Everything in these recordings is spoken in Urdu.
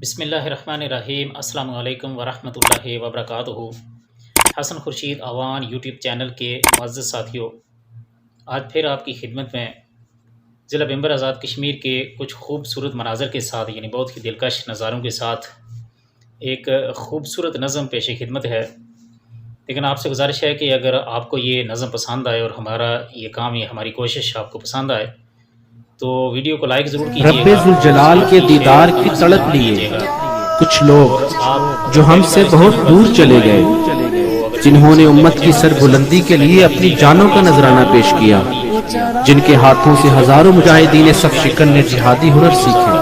بسم اللہ الرحمن الرحیم۔ السلام علیکم ورحمۃ اللہ وبرکاتہ۔ حسن خورشید آوان یوٹیوب چینل کے معزز ساتھیوں، آج پھر آپ کی خدمت میں ضلع بمبر آزاد کشمیر کے کچھ خوبصورت مناظر کے ساتھ، یعنی بہت ہی دلکش نظاروں کے ساتھ ایک خوبصورت نظم پیش خدمت ہے۔ لیکن آپ سے گزارش ہے کہ اگر آپ کو یہ نظم پسند آئے اور ہمارا یہ کام، یہ ہماری کوشش آپ کو پسند آئے تو ویڈیو کو لائک ضرور کیجیے رب ذوالجلال کے دیدار کی تڑپ لیے کچھ لوگ جو ہم سے بہت دور چلے گئے، جنہوں نے امت کی سربلندی کے لیے اپنی جانوں کا نذرانہ پیش کیا، جن کے ہاتھوں سے ہزاروں مجاہدین صف شکن نے جہادی ہنر سیکھے۔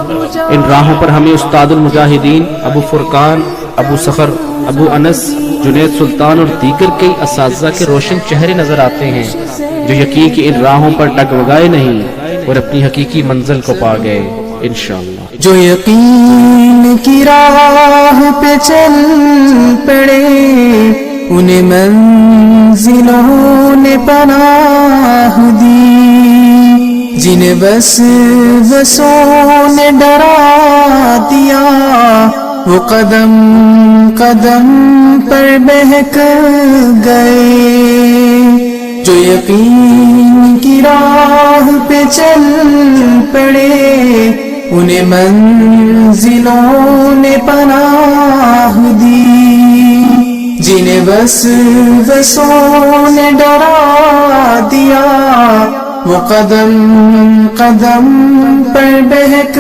ان راہوں پر ہمیں استاد المجاہدین ابو فرقان، ابو صخر، ابو انس، جنید سلطان اور دیگر کئی اساتذہ کے روشن چہرے نظر آتے ہیں، جو یقین کہ ان راہوں پر ڈگمگائے نہیں اور اپنی حقیقی منزل کو پا گئے انشاءاللہ۔ جو یقین کی راہ پہ چل پڑے، انہیں منزلوں نے پناہ دی، جنہیں وسوسوں نے ڈرا دیا، وہ قدم قدم پر بہک گئے۔ جو یقین کی راہ پہ چل پڑے، انہیں منزلوں نے پناہ دی، جنہیں وسوسوں نے ڈرا دیا، وہ قدم قدم پر بہک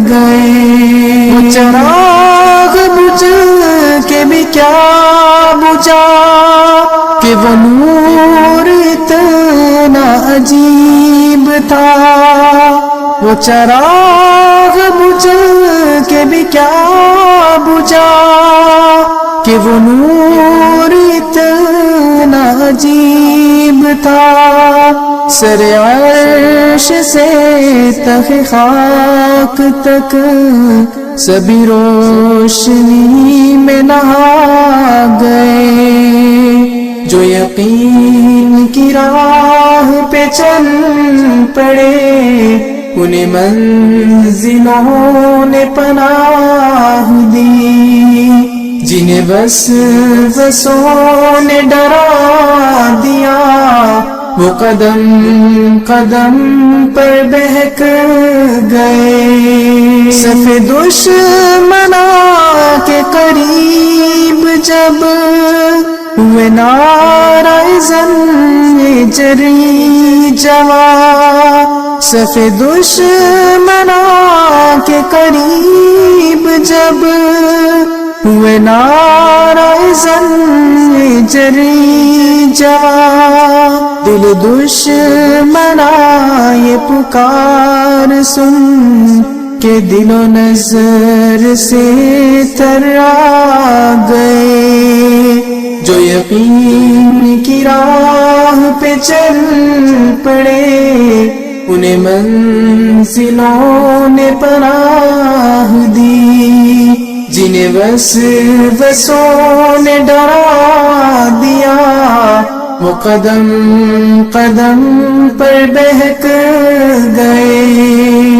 گئے۔ وہ چراغ بجھ کے بھی کیا بجھا کہ وہ نور اتنا عجیب تھا، وہ چراغ بجھ کے بھی کیا بجھا کہ وہ نور اتنا عجیب تھا۔ سر عرش سے تخ خاک تک سبھی روشنی میں نہا گئے۔ جو یقین کی راہ پہ چل پڑے، انہیں منزلوں نے پناہ دی، جنہیں وسوسوں نے ڈرا دیا، وہ قدم قدم پر بہک گئے۔ صف دشمناں کے قریب جب ہوئے نعرہ زن جری جواں، صف دشمناں کے قریب جب ہوئے نعرہ زن جری جواں، دل دشمناں یہ پکار سن کے دل و نظر سے ترا گئے۔ جو یقین کی راہ پہ چل پڑے، انہیں منزلوں نے پناہ دی، جنہیں وسوسوں نے ڈرا دیا، وہ قدم قدم پر بہک گئے۔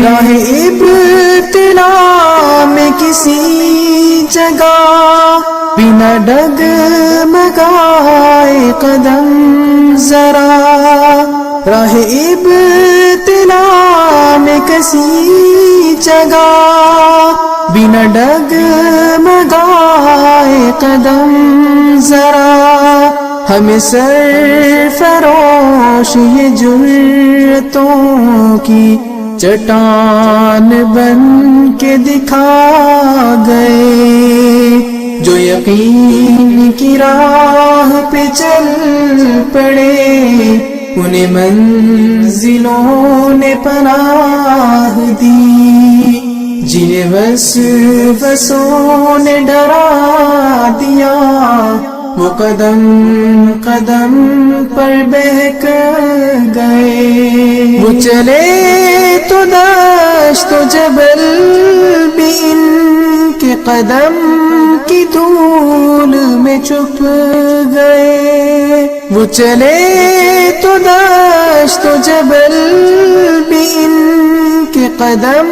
راہ ابتلا میں کسی جگہ بنا ڈگمگائے قدم ذرا، راہ ابتلا میں کسی جگہ بنا ڈگمگائے قدم ذرا، ہمیں سرفروش یہ جرتوں کی چٹان بن کے دکھا گئے۔ جو یقین کی راہ پہ چل پڑے، انہیں منزلوں نے پناہ دی، جنہیں وسوسوں نے ڈرا دیا، وہ قدم قدم پر بہک گئے۔ وہ چلے تو دشت و جبل بھی ان کے قدم کی دھول میں چھپ گئے۔ وہ چلے تو دشت و جبل بھی ان کے قدم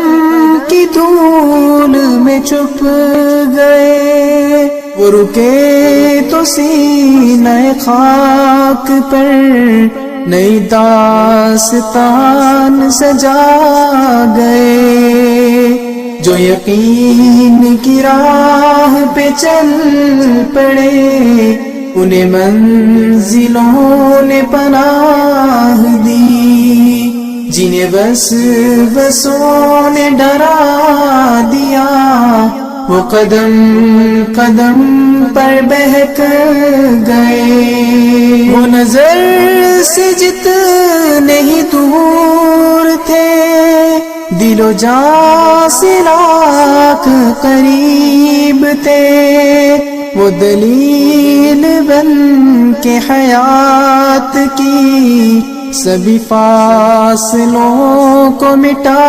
کی دھول میں چھپ گئے، وہ رکے تو سینہ خاک پر نئی داستان سجا گئے، جو یقین کی راہ پہ چل پڑے انہیں منزلوں نے پناہ دی، جنہیں وسوسوں نے ڈرا دیا وہ قدم قدم پر بہک گئے، وہ نظر سے جتنے ہی دور تھے دل و جاں سے لاکھ قریب تھے، وہ دلیل بن کے حیات کی سبھی فاصلوں کو مٹا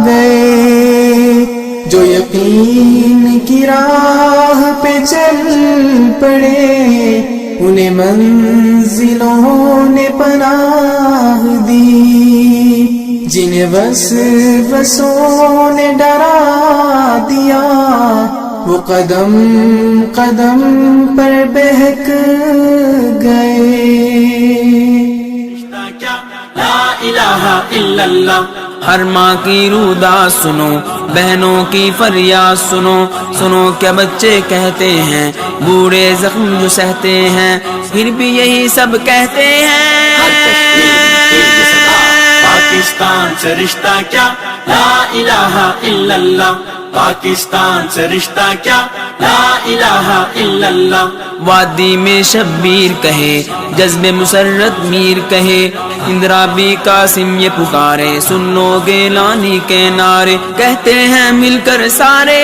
گئے، جو یقین کی راہ پہ چل پڑے انہیں منزلوں نے پناہ دی، جنہیں وسوسوں نے ڈرا دیا وہ قدم قدم پر بہک گئے۔ لا الہ الا اللہ، ہر ماں کی روداد سنو، بہنوں کی فریاد سنو، سنو کیا بچے کہتے ہیں، بوڑھے زخم جو سہتے ہیں، پھر بھی یہی سب کہتے ہیں، پاکستان سے رشتہ کیا، لا الہ الا اللہ، پاکستان سے رشتہ کیا، لا الہ الا اللہ۔ وادی میں شبیر کہے، جذب مسرت میر کہے، اندرابی قاسم یہ پکارے، سن لو گیلانی کے نعرے، کہتے ہیں مل کر سارے،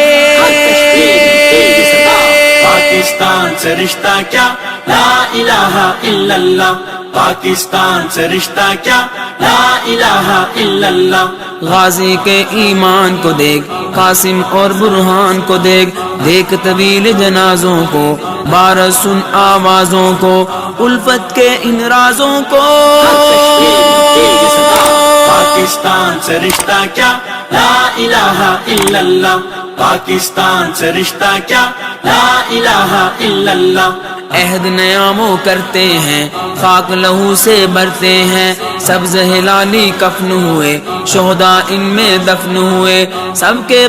پاکستان سے رشتہ کیا، لا الہ الا اللہ، پاکستان سے رشتہ کیا، لا الہ الا اللہ۔ غازی کے ایمان کو دیکھ، قاسم اور برہان کو دیکھ، دیکھ طویل جنازوں کو، بارہ سن آوازوں کو، الفت کے ان رازوں کو، پاکستان سے رشتہ کیا، لا الہ الا اللہ، پاکستان سے رشتہ کیا، لا الہ الا اللہ۔ عہد نیا وہ کرتے ہیں، خاک لہو سے بھرتے ہیں، سبز ہلالی کفن ہوئے، شہداء ان میں دفن ہوئے، سب کے